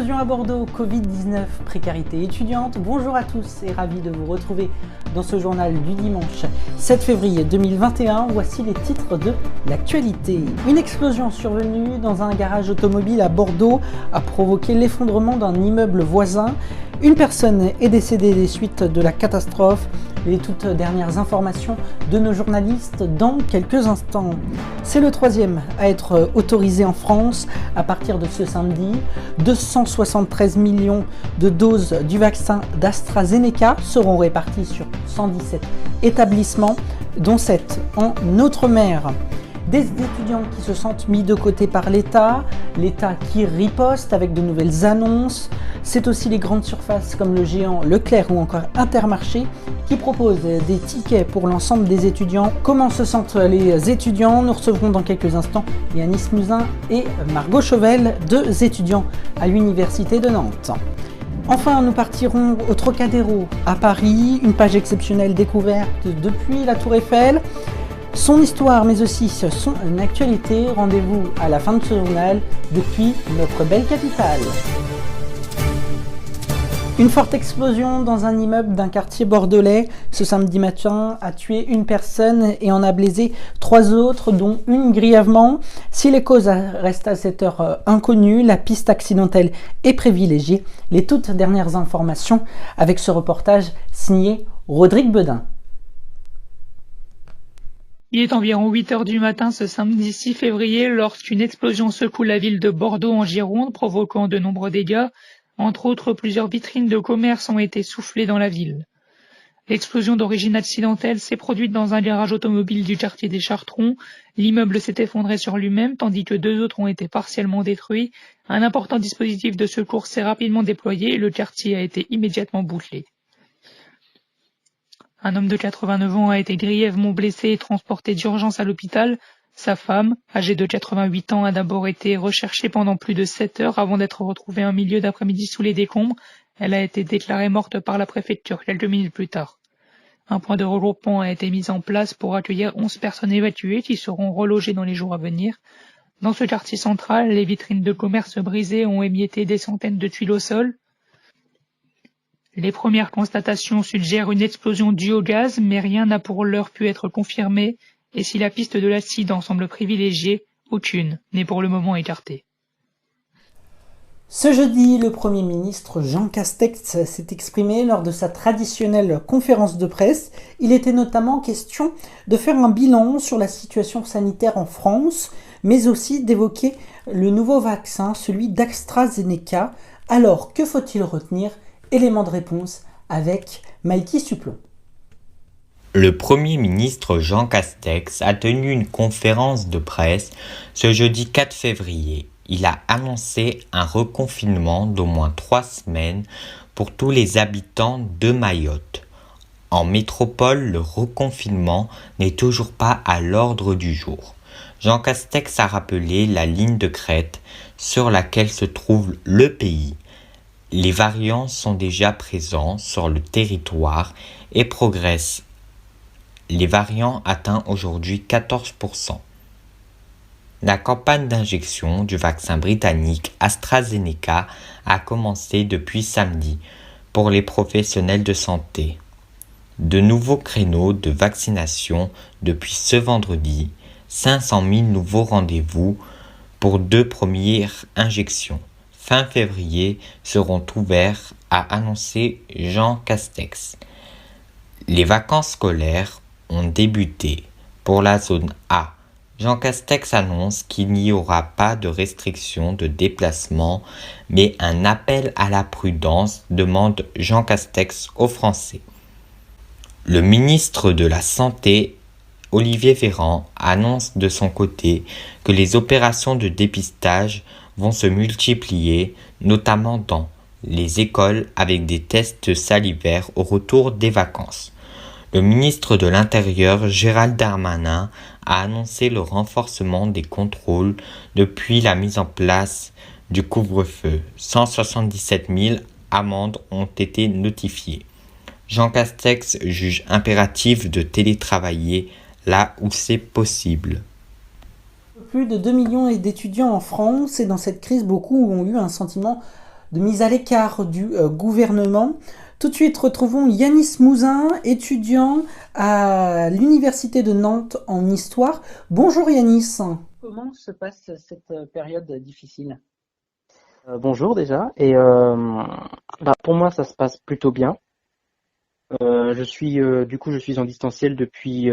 Explosion à Bordeaux, Covid-19, précarité étudiante. Bonjour à tous et ravi de vous retrouver dans ce journal du dimanche 7 février 2021. Voici les titres de l'actualité. Une explosion survenue dans un garage automobile à Bordeaux a provoqué l'effondrement d'un immeuble voisin. Une personne est décédée des suites de la catastrophe. Les toutes dernières informations de nos journalistes dans quelques instants. C'est le troisième à être autorisé en France à partir de ce samedi. 273 millions de doses du vaccin d'AstraZeneca seront réparties sur 117 établissements, dont 7 en Outre-mer. Des étudiants qui se sentent mis de côté par l'État qui riposte avec de nouvelles annonces. C'est aussi les grandes surfaces comme le géant Leclerc ou encore Intermarché qui proposent des tickets pour l'ensemble des étudiants. Comment se sentent les étudiants? Nous recevrons dans quelques instants Yanis Musin et Margot Chauvel, deux étudiants à l'Université de Nantes. Enfin, nous partirons au Trocadéro à Paris, une page exceptionnelle découverte depuis la Tour Eiffel. Son histoire, mais aussi son actualité. Rendez-vous à la fin de ce journal depuis notre belle capitale. Une forte explosion dans un immeuble d'un quartier bordelais ce samedi matin a tué une personne et en a blessé 3 autres, dont une grièvement. Si les causes restent à cette heure inconnues, la piste accidentelle est privilégiée. Les toutes dernières informations avec ce reportage signé Rodrigue Bedin. Il est environ 8 heures du matin ce samedi 6 février lorsqu'une explosion secoue la ville de Bordeaux en Gironde, provoquant de nombreux dégâts. Entre autres, plusieurs vitrines de commerce ont été soufflées dans la ville. L'explosion d'origine accidentelle s'est produite dans un garage automobile du quartier des Chartrons. L'immeuble s'est effondré sur lui-même tandis que 2 autres ont été partiellement détruits. Un important dispositif de secours s'est rapidement déployé et le quartier a été immédiatement bouclé. Un homme de 89 ans a été grièvement blessé et transporté d'urgence à l'hôpital. Sa femme, âgée de 88 ans, a d'abord été recherchée pendant plus de 7 heures avant d'être retrouvée en milieu d'après-midi sous les décombres. Elle a été déclarée morte par la préfecture quelques minutes plus tard. Un point de regroupement a été mis en place pour accueillir 11 personnes évacuées qui seront relogées dans les jours à venir. Dans ce quartier central, les vitrines de commerce brisées ont émietté des centaines de tuiles au sol. Les premières constatations suggèrent une explosion due au gaz, mais rien n'a pour l'heure pu être confirmé, et si la piste de l'accident semble privilégiée, aucune n'est pour le moment écartée. Ce jeudi, le Premier ministre Jean Castex s'est exprimé lors de sa traditionnelle conférence de presse. Il était notamment question de faire un bilan sur la situation sanitaire en France, mais aussi d'évoquer le nouveau vaccin, celui d'AstraZeneca. Alors, que faut-il retenir? Élément de réponse avec Maïki Suplon. Le Premier ministre Jean Castex a tenu une conférence de presse ce jeudi 4 février. Il a annoncé un reconfinement d'au moins 3 semaines pour tous les habitants de Mayotte. En métropole, le reconfinement n'est toujours pas à l'ordre du jour. Jean Castex a rappelé la ligne de crête sur laquelle se trouve le pays. Les variants sont déjà présents sur le territoire et progressent. Les variants atteignent aujourd'hui 14%. La campagne d'injection du vaccin britannique AstraZeneca a commencé depuis samedi pour les professionnels de santé. De nouveaux créneaux de vaccination depuis ce vendredi, 500 000 nouveaux rendez-vous pour 2 premières injections. Fin février seront ouverts, a annoncé Jean Castex. Les vacances scolaires ont débuté pour la zone A. Jean Castex annonce qu'il n'y aura pas de restriction de déplacement, mais un appel à la prudence, demande Jean Castex aux Français. Le ministre de la Santé, Olivier Véran, annonce de son côté que les opérations de dépistage vont se multiplier, notamment dans les écoles avec des tests salivaires au retour des vacances. Le ministre de l'Intérieur, Gérald Darmanin, a annoncé le renforcement des contrôles depuis la mise en place du couvre-feu. 177 000 amendes ont été notifiées. Jean Castex juge impératif de télétravailler là où c'est possible. Plus de 2 millions d'étudiants en France et dans cette crise, beaucoup ont eu un sentiment de mise à l'écart du gouvernement. Tout de suite, retrouvons Yanis Mouzin, étudiant à l'Université de Nantes en histoire. Bonjour Yanis. Comment se passe cette période difficile? Bonjour déjà, et pour moi ça se passe plutôt bien. Je suis en distanciel depuis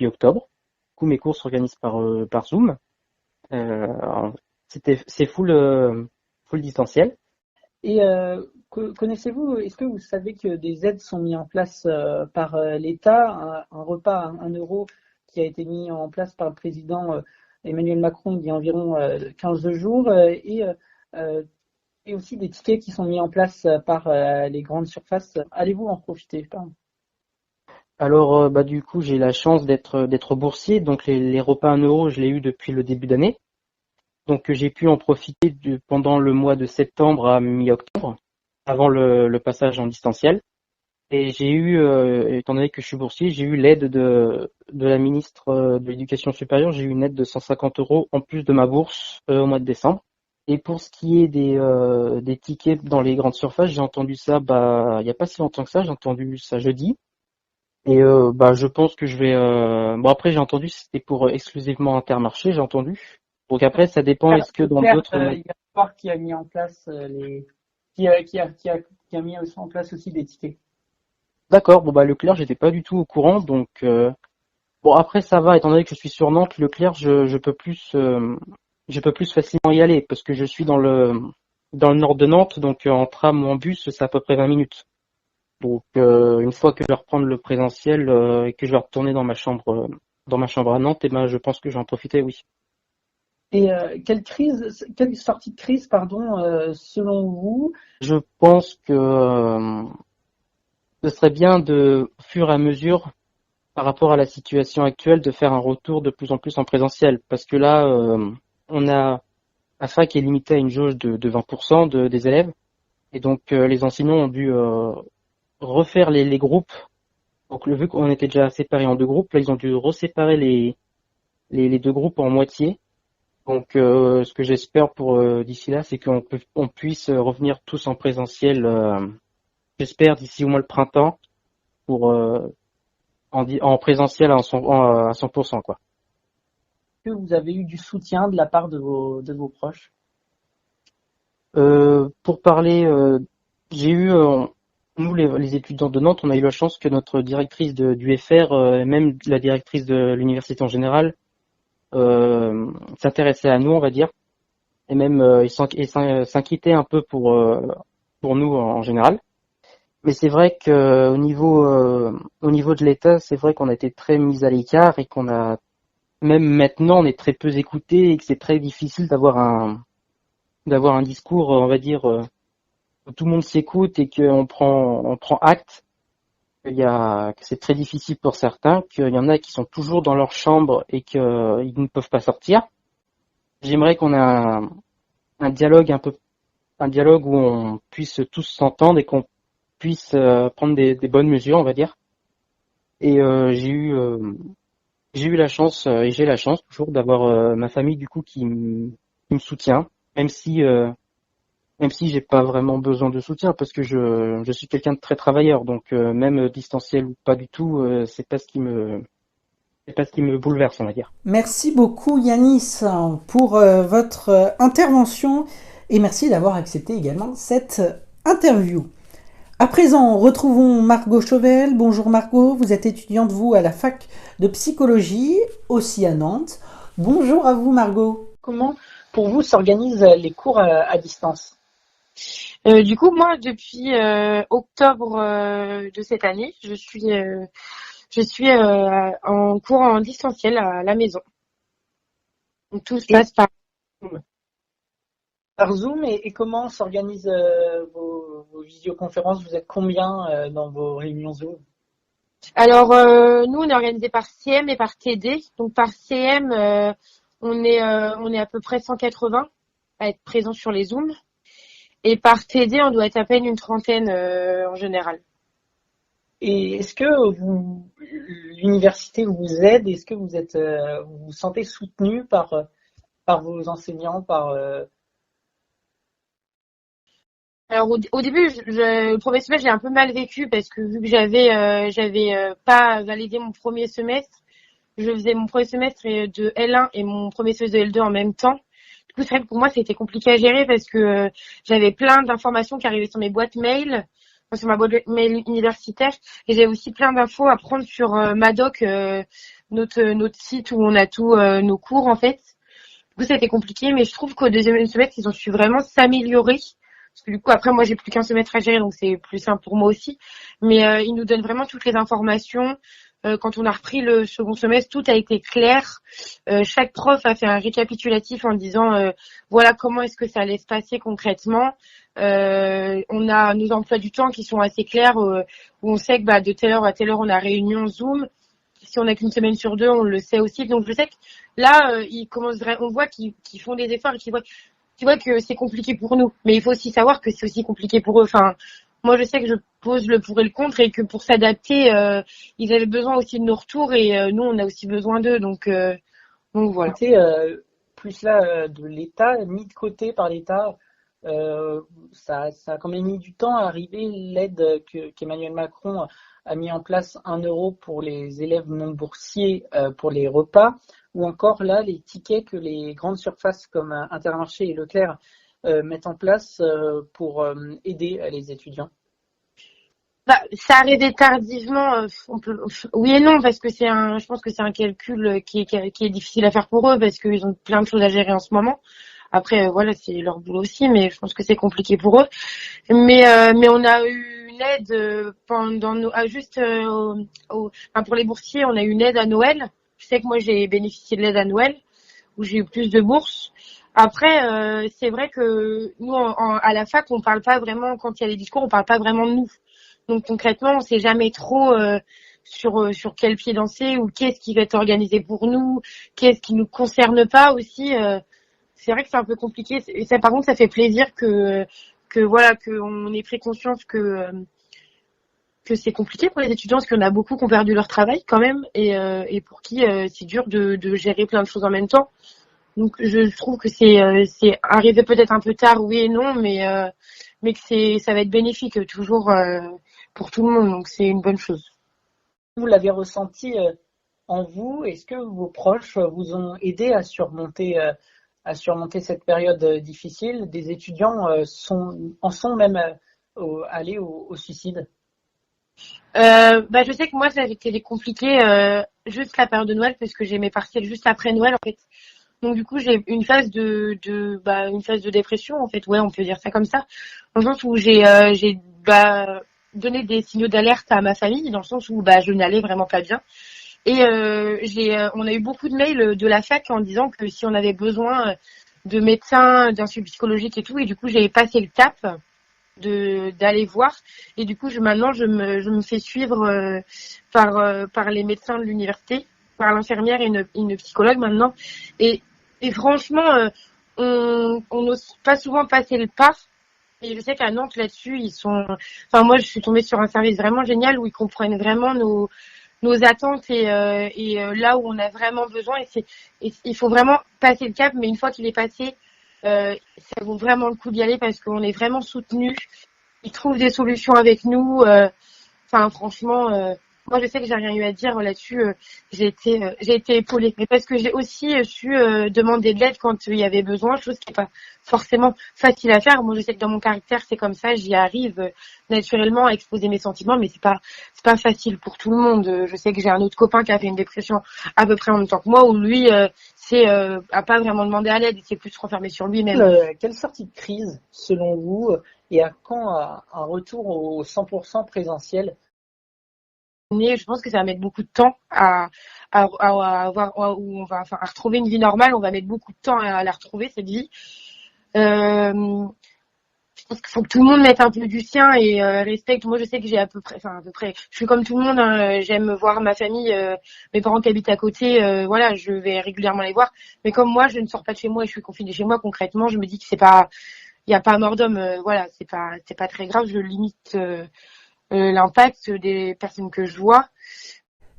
octobre. Du coup mes cours s'organisent par Zoom. C'est full distanciel. Et connaissez-vous, est-ce que vous savez que des aides sont mises en place par l'État, un repas à 1 € qui a été mis en place par le président Emmanuel Macron il y a environ 15 jours, et aussi des tickets qui sont mis en place par les grandes surfaces. Allez-vous en profiter? Pardon. Alors du coup j'ai la chance d'être boursier, donc les repas à 1 € je l'ai eu depuis le début d'année. Donc j'ai pu en profiter pendant le mois de septembre à mi-octobre, avant le passage en distanciel. Et j'ai eu, étant donné que je suis boursier, j'ai eu l'aide de la ministre de l'Éducation supérieure. J'ai eu une aide de 150 € en plus de ma bourse au mois de décembre. Et pour ce qui est des tickets dans les grandes surfaces, j'ai entendu ça il y a pas si longtemps que ça, j'ai entendu ça jeudi. Et je pense que je vais... après j'ai entendu que c'était pour exclusivement Intermarché, j'ai entendu. Donc après ça dépend, est-ce que dans d'autres... Il y a Fort qui a mis en place qui a mis en place aussi des tickets. D'accord, Leclerc, j'étais pas du tout au courant, donc après ça va, étant donné que je suis sur Nantes, Leclerc, je peux plus facilement y aller parce que je suis dans le nord de Nantes, donc en tram ou en bus, c'est à peu près 20 minutes. Donc une fois que je vais reprendre le présentiel et que je vais retourner dans ma chambre à Nantes, je pense que je vais en profiter, oui. Et quelle sortie de crise, selon vous? Je pense que ce serait bien de, au fur et à mesure, par rapport à la situation actuelle, de faire un retour de plus en plus en présentiel. Parce que là, on a la fac est limitée à une jauge de 20% des élèves. Et donc, les enseignants ont dû refaire les groupes. Donc, vu qu'on était déjà séparés en 2 groupes, là, ils ont dû reséparer les 2 groupes en moitié. Donc, ce que j'espère pour d'ici là, c'est qu'on puisse revenir tous en présentiel. J'espère d'ici au moins le printemps pour en présentiel à 100%, quoi. Est-ce que vous avez eu du soutien de la part de vos proches? Pour parler, j'ai eu, nous les étudiants de Nantes, on a eu la chance que notre directrice du FR, et même la directrice de l'université en général, s'intéressait à nous, on va dire, et même s'inquiétait un peu pour nous en général. Mais c'est vrai que au niveau de l'État, c'est vrai qu'on a été très mis à l'écart et qu'on a même maintenant on est très peu écouté et que c'est très difficile d'avoir un discours, on va dire, où tout le monde s'écoute et qu'on prend acte que c'est très difficile pour certains, qu'il y en a qui sont toujours dans leur chambre et qu'ils ne peuvent pas sortir. J'aimerais qu'on ait un dialogue un dialogue où on puisse tous s'entendre et qu'on puisse prendre des bonnes mesures, on va dire. Et j'ai eu la chance et j'ai la chance toujours d'avoir ma famille du coup qui me soutient, même si j'ai pas vraiment besoin de soutien parce que je suis quelqu'un de très travailleur, donc même distanciel ou pas du tout, c'est pas ce qui me bouleverse, on va dire. Merci beaucoup Yanis pour votre intervention et merci d'avoir accepté également cette interview. À présent, retrouvons Margot Chauvel. Bonjour Margot, vous êtes étudiante, vous, à la fac de psychologie, aussi à Nantes. Bonjour à vous Margot. Comment, pour vous, s'organisent les cours à distance? Du coup, moi, depuis octobre de cette année, je suis en cours en distanciel à la maison. Donc, tout se passe par Zoom, et comment s'organisent vos visioconférences? Vous êtes combien dans vos réunions Zoom? Alors, nous, on est organisé par CM et par TD. Donc, par CM, on est à peu près 180 à être présents sur les Zooms. Et par TD, on doit être à peine une trentaine en général. Et est-ce que l'université vous aide? Est-ce que vous vous sentez soutenu par vos enseignants, Alors au début, le premier semestre, j'ai un peu mal vécu parce que vu que j'avais pas validé mon premier semestre, je faisais mon premier semestre de L1 et mon premier semestre de L2 en même temps. Du coup, c'est vrai que pour moi, c'était compliqué à gérer parce que j'avais plein d'informations qui arrivaient sur mes boîtes mail, enfin, sur ma boîte mail universitaire, et j'avais aussi plein d'infos à prendre sur Madoc, notre site où on a tous nos cours en fait. Du coup, ça a été compliqué, mais je trouve qu'au deuxième semestre, ils ont su vraiment s'améliorer. Parce que du coup, après, moi, j'ai plus qu'un semestre à gérer, donc c'est plus simple pour moi aussi. Mais ils nous donnent vraiment toutes les informations. Quand on a repris le second semestre, tout a été clair. Chaque prof a fait un récapitulatif en disant voilà comment est-ce que ça allait se passer concrètement. On a nos emplois du temps qui sont assez clairs, où on sait que de telle heure à telle heure on a réunion Zoom. Si on n'a qu'une semaine sur deux, on le sait aussi. Donc je sais que là, ils commencent on voit qu'ils font des efforts et qu'ils voient que c'est compliqué pour nous. Mais il faut aussi savoir que c'est aussi compliqué pour eux. Enfin, moi, je sais que je pose le pour et le contre et que pour s'adapter, ils avaient besoin aussi de nos retours et nous, on a aussi besoin d'eux. Donc voilà. Côté plus là de l'État, mis de côté par l'État, ça a quand même mis du temps à arriver l'aide qu'Emmanuel Macron a mis en place 1 € pour les élèves non boursiers pour les repas, ou encore là les tickets que les grandes surfaces comme Intermarché et Leclerc mettent en place pour aider les étudiants. Ça arrivait tardivement, oui et non, parce que je pense que c'est un calcul qui est difficile à faire pour eux parce qu'ils ont plein de choses à gérer en ce moment. Après, voilà, c'est leur boulot aussi, mais je pense que c'est compliqué pour eux. Mais on a eu une aide pendant pour les boursiers, on a eu une aide à Noël. Je sais que moi j'ai bénéficié de l'aide à Noël où j'ai eu plus de bourses. Après, c'est vrai que nous à la fac, on parle pas vraiment quand il y a des discours, on parle pas vraiment de nous. Donc concrètement, on sait jamais trop sur quel pied danser ou qu'est-ce qui va être organisé pour nous, qu'est-ce qui nous concerne pas aussi. C'est vrai que c'est un peu compliqué. Et ça, par contre, ça fait plaisir que voilà, qu'on ait pris conscience que c'est compliqué pour les étudiants, parce qu'il y en a beaucoup qui ont perdu leur travail quand même, et pour qui c'est dur de gérer plein de choses en même temps. Donc je trouve que c'est arrivé peut-être un peu tard, oui et non, mais que ça va être bénéfique toujours pour tout le monde, donc c'est une bonne chose. Vous l'avez ressenti en vous? Est-ce que vos proches vous ont aidé à surmonter cette période difficile? Des étudiants en sont même allés au suicide. Je sais que moi ça a été compliqué juste la période de Noël parce que j'ai mes partiels juste après Noël en fait. Donc du coup j'ai une phase une phase de dépression en fait, ouais on peut dire ça comme ça, dans le sens où j'ai donné des signaux d'alerte à ma famille, dans le sens où je n'allais vraiment pas bien. Et on a eu beaucoup de mails de la fac en disant que si on avait besoin de médecins, d'un suivi psychologique et tout, et du coup j'ai passé le cap d'aller voir, et du coup maintenant je me fais suivre par les médecins de l'université, par l'infirmière et une psychologue maintenant, et franchement on n'ose pas souvent passer le pas. Et je sais qu'à Nantes là-dessus moi je suis tombée sur un service vraiment génial où ils comprennent vraiment nos attentes et là où on a vraiment besoin, et il faut vraiment passer le cap, mais une fois qu'il est passé, ça vaut vraiment le coup d'y aller parce qu'on est vraiment soutenus. Ils trouvent des solutions avec nous. Franchement, moi je sais que j'ai rien eu à dire là-dessus. J'ai été épaulée, mais parce que j'ai aussi su demander de l'aide quand il y avait besoin, chose qui n'est pas forcément facile à faire. Moi je sais que dans mon caractère c'est comme ça, j'y arrive naturellement à exposer mes sentiments, mais c'est pas facile pour tout le monde. Je sais que j'ai un autre copain qui a fait une dépression à peu près en même temps que moi, où lui a pas vraiment demandé à l'aide, il s'est plus renfermé sur lui-même. Quelle sortie de crise selon vous, et à quand un retour au 100% présentiel? Je pense que ça va mettre beaucoup de temps à retrouver une vie normale. On va mettre beaucoup de temps à la retrouver, cette vie. Je pense qu'il faut que tout le monde mette un peu du sien et respecte. Moi, je sais que j'ai à peu près, je suis comme tout le monde, hein, j'aime voir ma famille, mes parents qui habitent à côté, je vais régulièrement les voir. Mais comme moi, je ne sors pas de chez moi et je suis confinée chez moi, concrètement, je me dis que il n'y a pas mort d'homme, c'est pas très grave, je limite l'impact des personnes que je vois.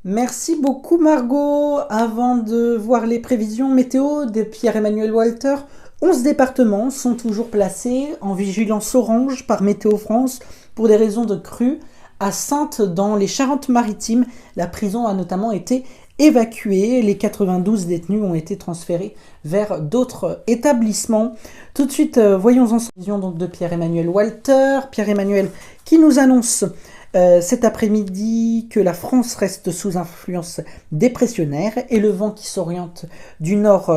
Merci beaucoup Margot. Avant de voir les prévisions météo de Pierre-Emmanuel Walter, 11 départements sont toujours placés en vigilance orange par Météo France pour des raisons de crue. À Saintes, dans les Charentes-Maritimes, la prison a notamment été évacuée. Les 92 détenus ont été transférés vers d'autres établissements. Tout de suite, voyons en vision donc de Pierre-Emmanuel Walter. Pierre-Emmanuel qui nous annonce cet après-midi que la France reste sous influence dépressionnaire et le vent qui s'oriente du nord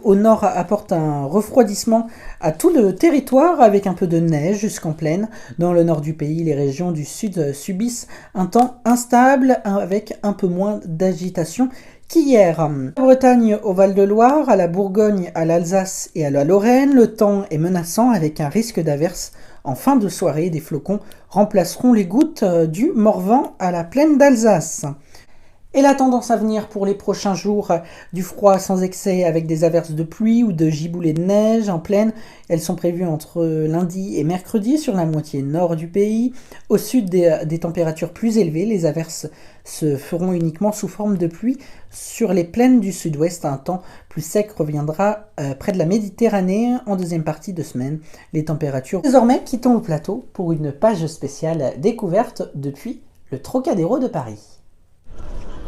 au nord apporte un refroidissement à tout le territoire avec un peu de neige jusqu'en plaine. Dans le nord du pays, les régions du sud subissent un temps instable avec un peu moins d'agitation qu'hier. La Bretagne au Val-de-Loire, à la Bourgogne, à l'Alsace et à la Lorraine, le temps est menaçant avec un risque d'averse. En fin de soirée, des flocons remplaceront les gouttes du Morvan à la plaine d'Alsace. Et la tendance à venir pour les prochains jours, du froid sans excès avec des averses de pluie ou de giboulées de neige en plaine. Elles sont prévues entre lundi et mercredi sur la moitié nord du pays. Au sud, des températures plus élevées. Les averses se feront uniquement sous forme de pluie. Sur les plaines du sud-ouest, un temps plus sec reviendra près de la Méditerranée en deuxième partie de semaine. Les températures désormais quittons le plateau pour une page spéciale découverte depuis le Trocadéro de Paris.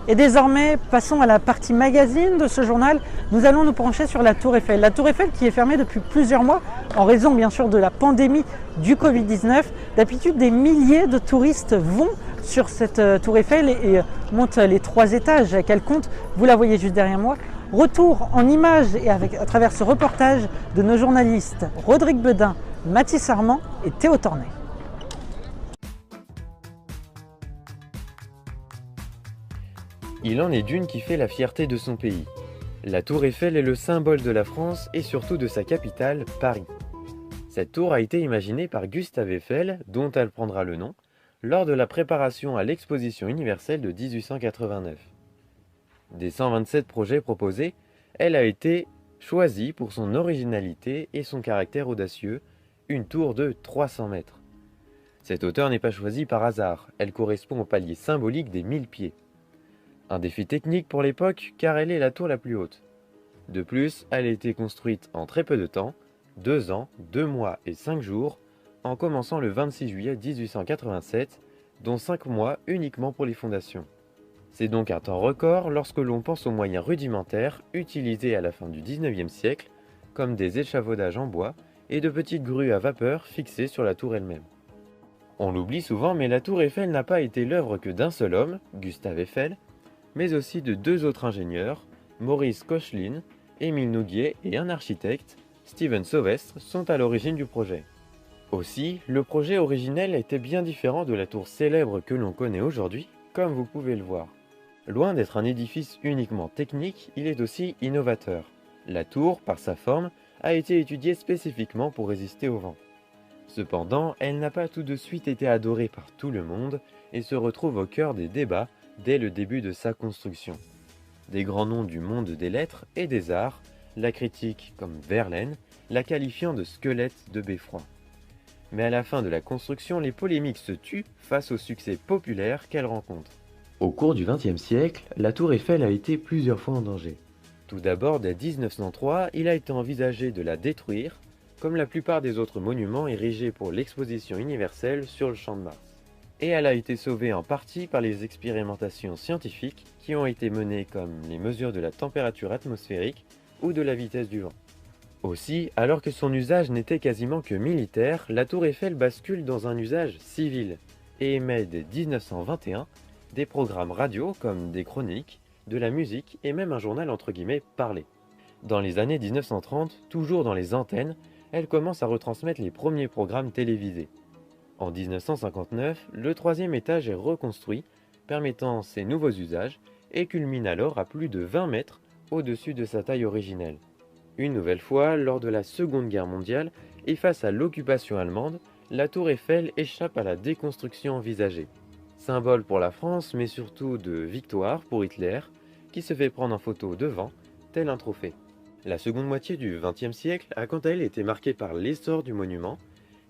Et désormais, passons à la partie magazine de ce journal. Nous allons nous pencher sur la Tour Eiffel. La Tour Eiffel qui est fermée depuis plusieurs mois en raison bien sûr de la pandémie du Covid-19. D'habitude, des milliers de touristes vont sur cette Tour Eiffel et montent les 3 étages qu'elle compte. Vous la voyez juste derrière moi. Retour en images et à travers ce reportage de nos journalistes Rodrigue Bedin, Mathis Armand et Théo Tornet. Il en est d'une qui fait la fierté de son pays. La tour Eiffel est le symbole de la France et surtout de sa capitale, Paris. Cette tour a été imaginée par Gustave Eiffel, dont elle prendra le nom, lors de la préparation à l'exposition universelle de 1889. Des 127 projets proposés, elle a été choisie pour son originalité et son caractère audacieux, une tour de 300 mètres. Cette hauteur n'est pas choisie par hasard, elle correspond au palier symbolique des 1000 pieds. Un défi technique pour l'époque car elle est la tour la plus haute. De plus, elle a été construite en très peu de temps, 2 ans, 2 mois et 5 jours, en commençant le 26 juillet 1887, dont 5 mois uniquement pour les fondations. C'est donc un temps record lorsque l'on pense aux moyens rudimentaires utilisés à la fin du 19e siècle, comme des échafaudages en bois et de petites grues à vapeur fixées sur la tour elle-même. On l'oublie souvent, mais la tour Eiffel n'a pas été l'œuvre que d'un seul homme, Gustave Eiffel, mais aussi de 2 autres ingénieurs, Maurice Koechlin, Émile Nouguier et un architecte, Steven Sauvestre, sont à l'origine du projet. Aussi, le projet originel était bien différent de la tour célèbre que l'on connaît aujourd'hui, comme vous pouvez le voir. Loin d'être un édifice uniquement technique, il est aussi innovateur. La tour, par sa forme, a été étudiée spécifiquement pour résister au vent. Cependant, elle n'a pas tout de suite été adorée par tout le monde et se retrouve au cœur des débats dès le début de sa construction. Des grands noms du monde des lettres et des arts la critiquent comme Verlaine, la qualifiant de squelette de beffroi. Mais à la fin de la construction, les polémiques se tuent face au succès populaire qu'elle rencontre. Au cours du XXe siècle, la tour Eiffel a été plusieurs fois en danger. Tout d'abord, dès 1903, il a été envisagé de la détruire, comme la plupart des autres monuments érigés pour l'exposition universelle sur le Champ de Mars. Et elle a été sauvée en partie par les expérimentations scientifiques qui ont été menées comme les mesures de la température atmosphérique ou de la vitesse du vent. Aussi, alors que son usage n'était quasiment que militaire, la tour Eiffel bascule dans un usage civil et émet dès 1921 des programmes radio comme des chroniques, de la musique et même un journal entre guillemets parlé. Dans les années 1930, toujours dans les antennes, elle commence à retransmettre les premiers programmes télévisés. En 1959, le 3e étage est reconstruit, permettant ces nouveaux usages, et culmine alors à plus de 20 mètres au-dessus de sa taille originelle. Une nouvelle fois, lors de la Seconde Guerre mondiale, et face à l'occupation allemande, la tour Eiffel échappe à la déconstruction envisagée. Symbole pour la France, mais surtout de victoire pour Hitler, qui se fait prendre en photo devant, tel un trophée. La seconde moitié du XXe siècle a quant à elle été marquée par l'essor du monument,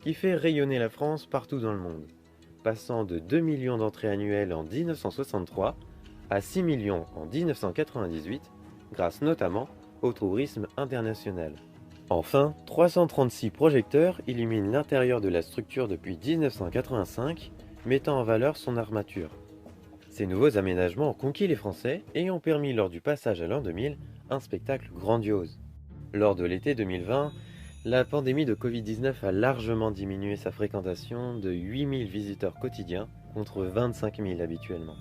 qui fait rayonner la France partout dans le monde. Passant de 2 millions d'entrées annuelles en 1963 à 6 millions en 1998, grâce notamment au tourisme international. Enfin, 336 projecteurs illuminent l'intérieur de la structure depuis 1985, mettant en valeur son armature. Ces nouveaux aménagements ont conquis les Français et ont permis lors du passage à l'an 2000 un spectacle grandiose. Lors de l'été 2020, la pandémie de Covid-19 a largement diminué sa fréquentation de 8000 visiteurs quotidiens contre 25 000 habituellement.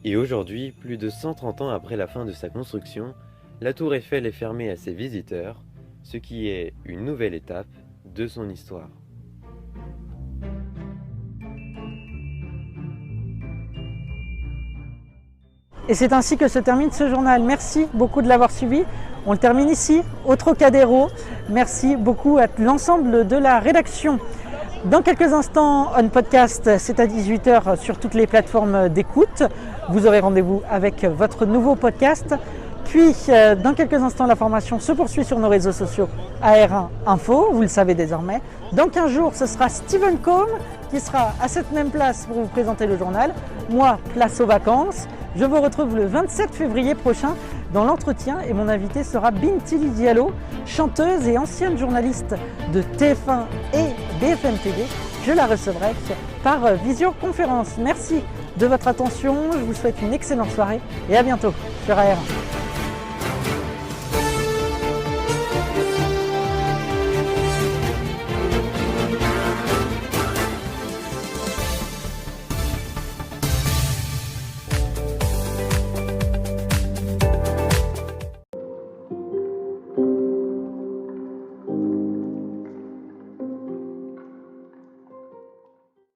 Et aujourd'hui, plus de 130 ans après la fin de sa construction, la Tour Eiffel est fermée à ses visiteurs, ce qui est une nouvelle étape de son histoire. Et c'est ainsi que se termine ce journal. Merci beaucoup de l'avoir suivi. On le termine ici, au Trocadéro. Merci beaucoup à l'ensemble de la rédaction. Dans quelques instants, On Podcast, c'est à 18h sur toutes les plateformes d'écoute. Vous aurez rendez-vous avec votre nouveau podcast. Puis, dans quelques instants, la formation se poursuit sur nos réseaux sociaux AR1 Info, vous le savez désormais. Dans 15 jours, ce sera Steven Combe qui sera à cette même place pour vous présenter le journal. Moi, place aux vacances. Je vous retrouve le 27 février prochain dans l'entretien et mon invité sera Bintili Diallo, chanteuse et ancienne journaliste de TF1 et BFM TV. Je la recevrai par visioconférence. Merci de votre attention, je vous souhaite une excellente soirée et à bientôt sur AR1.